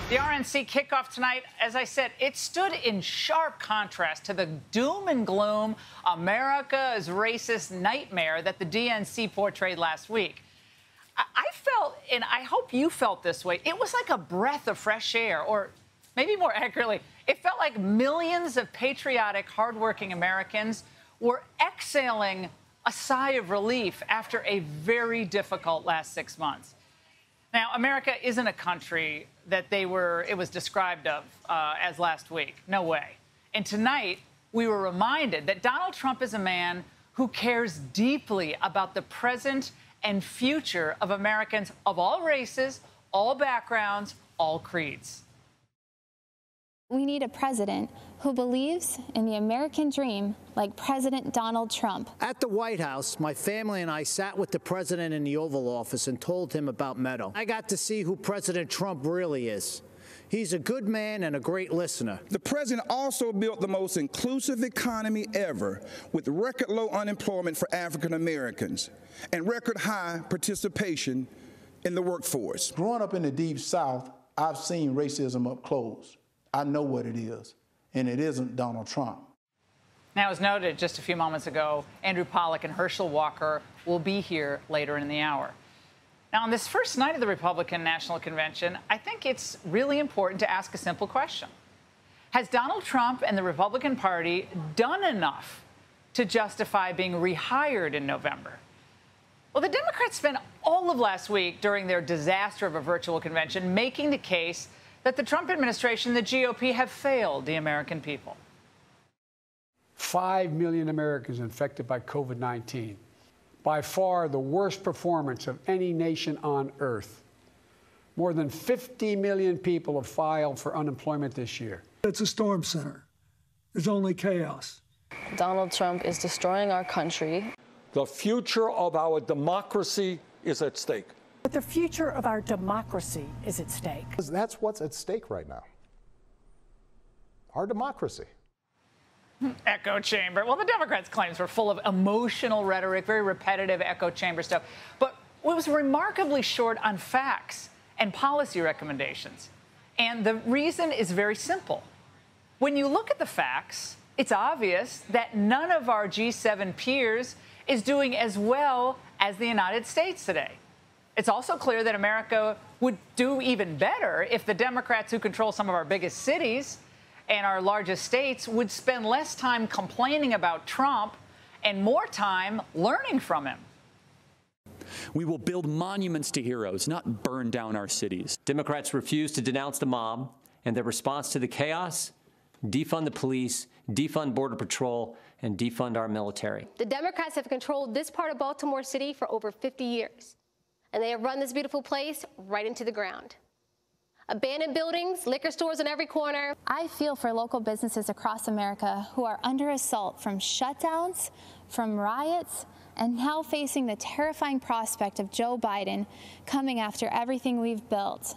The RNC kickoff tonight, as I said, it stood in sharp contrast to the doom and gloom, America's racist nightmare that the DNC portrayed last week. I felt, and I hope you felt this way, it was like a breath of fresh air, or maybe more accurately, it felt like millions of patriotic, hardworking Americans were exhaling a sigh of relief after a very difficult last 6 months. Now, America isn't a country that it was described of as last week. No way. And tonight, we were reminded that Donald Trump is a man who cares deeply about the present and future of Americans of all races, all backgrounds, all creeds. We need a president who believes in the American dream like President Donald Trump. At the White House, my family and I sat with the president in the Oval Office and told him about Meadow. I got to see who President Trump really is. He's a good man and a great listener. The president also built the most inclusive economy ever, with record low unemployment for African Americans and record high participation in the workforce. Growing up in the Deep South, I've seen racism up close. I know what it is, and it isn't Donald Trump. Now, as noted just a few moments ago, Andrew Pollack and Herschel Walker will be here later in the hour. Now, on this first night of the Republican National Convention, I think it's really important to ask a simple question. Has Donald Trump and the Republican Party done enough to justify being rehired in November? Well, the Democrats spent all of last week during their disaster of a virtual convention making the case that the Trump administration and the GOP have failed the American people. 5 million Americans infected by COVID-19. By far the worst performance of any nation on earth. More than 50 million people have filed for unemployment this year. It's a storm center. There's only chaos. Donald Trump is destroying our country. The future of our democracy is at stake. But the future of our democracy is at stake. That's what's at stake right now. Our democracy. Echo chamber. Well, the Democrats' claims were full of emotional rhetoric, very repetitive echo chamber stuff. But it was remarkably short on facts and policy recommendations. And the reason is very simple. When you look at the facts, it's obvious that none of our G7 peers is doing as well as the United States today. It's also clear that America would do even better if the Democrats who control some of our biggest cities and our largest states would spend less time complaining about Trump and more time learning from him. We will build monuments to heroes, not burn down our cities. Democrats refuse to denounce the mob, and their response to the chaos: defund the police, defund Border Patrol, and defund our military. The Democrats have controlled this part of Baltimore City for over 50 years. And they have run this beautiful place right into the ground. Abandoned buildings, liquor stores on every corner. I feel for local businesses across America who are under assault from shutdowns, from riots, and now facing the terrifying prospect of Joe Biden coming after everything we've built.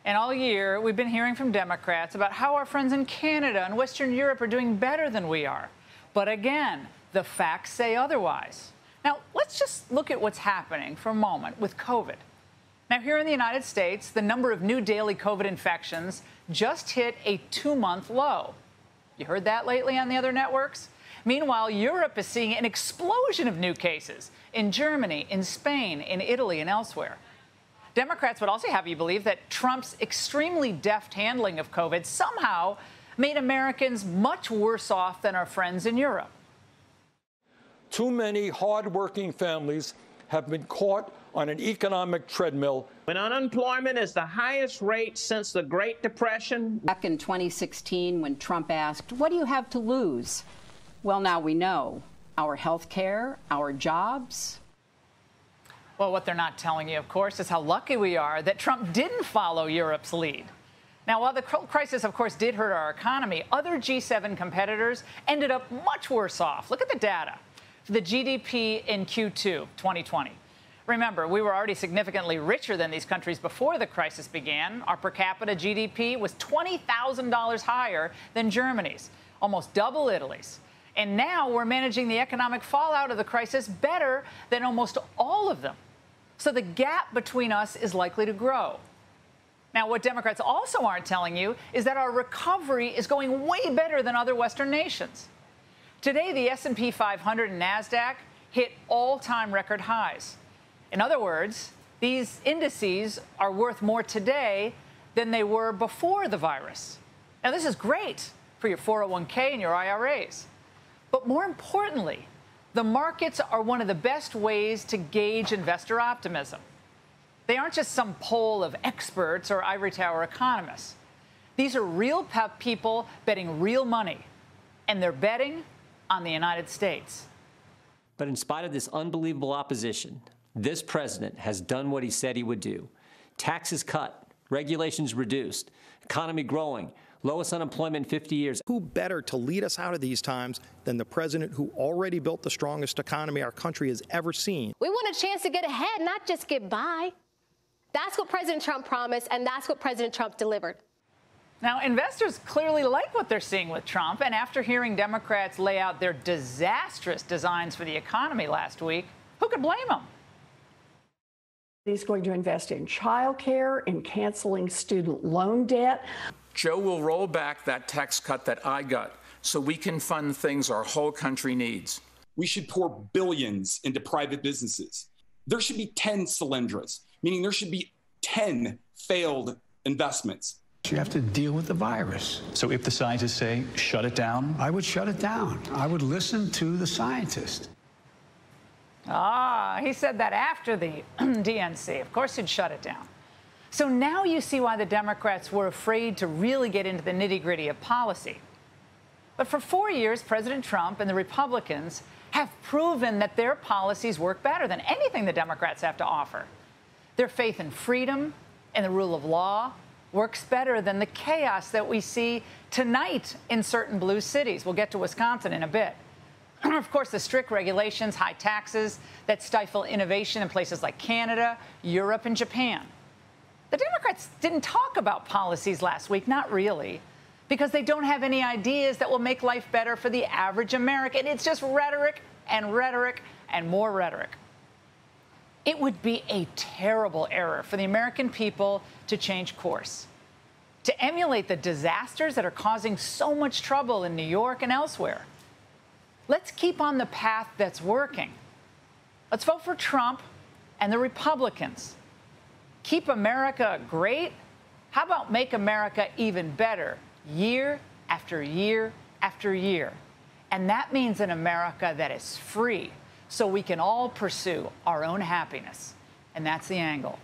And all year, we've been hearing from Democrats about how our friends in Canada and Western Europe are doing better than we are. But again, the facts say otherwise. Now, let's just look at what's happening for a moment with COVID. Now, here in the United States, the number of new daily COVID infections just hit a 2-month low. You heard that lately on the other networks? Meanwhile, Europe is seeing an explosion of new cases in Germany, in Spain, in Italy, and elsewhere. Democrats would also have you believe that Trump's extremely deft handling of COVID somehow made Americans much worse off than our friends in Europe. Too many hard-working families have been caught on an economic treadmill. When unemployment is the highest rate since the Great Depression. Back in 2016, when Trump asked, "What do you have to lose?" Well, now we know. Our health care, our jobs. Well, what they're not telling you, of course, is how lucky we are that Trump didn't follow Europe's lead. Now, while the crisis, of course, did hurt our economy, other G7 competitors ended up much worse off. Look at the data for the GDP in Q2 2020. Remember, we were already significantly richer than these countries before the crisis began. Our per capita GDP was $20,000 higher than Germany's, almost double Italy's. And now we're managing the economic fallout of the crisis better than almost all of them. So the gap between us is likely to grow. Now, what Democrats also aren't telling you is that our recovery is going way better than other Western nations. Today, the S&P 500 and NASDAQ hit all-time record highs. In other words, these indices are worth more today than they were before the virus. Now, this is great for your 401k and your IRAs. But more importantly, the markets are one of the best ways to gauge investor optimism. They aren't just some poll of experts or ivory tower economists. These are real people betting real money, and they're betting on the United States. But in spite of this unbelievable opposition, this president has done what he said he would do. Taxes cut, regulations reduced, economy growing, lowest unemployment in 50 years. Who better to lead us out of these times than the president who already built the strongest economy our country has ever seen? We want a chance to get ahead, not just get by. That's what President Trump promised, and that's what President Trump delivered. Now, investors clearly like what they're seeing with Trump, and after hearing Democrats lay out their disastrous designs for the economy last week, who could blame them? He's going to invest in childcare, in canceling student loan debt. Joe will roll back that tax cut that I got so we can fund things our whole country needs. We should pour billions into private businesses. There should be 10 Solyndras, meaning there should be 10 failed investments. You have to deal with the virus. So if the scientists say, shut it down? I would shut it down. I would listen to the scientists. He said that after the DNC. Of course he'd shut it down. So now you see why the Democrats were afraid to really get into the nitty-gritty of policy. But for 4 years, President Trump and the Republicans have proven that their policies work better than anything the Democrats have to offer. Their faith in freedom and the rule of law works better than the chaos that we see tonight in certain blue cities. We'll get to Wisconsin in a bit. Of course, the strict regulations, high taxes that stifle innovation in places like Canada, Europe, and Japan. The Democrats didn't talk about policies last week, not really, because they don't have any ideas that will make life better for the average American. It's just rhetoric and rhetoric and more rhetoric. It would be a terrible error for the American people to change course, to emulate the disasters that are causing so much trouble in New York and elsewhere. Let's keep on the path that's working. Let's vote for Trump and the Republicans. Keep America great? How about make America even better year after year after year? And that means an America that is free, so we can all pursue our own happiness. And that's the angle.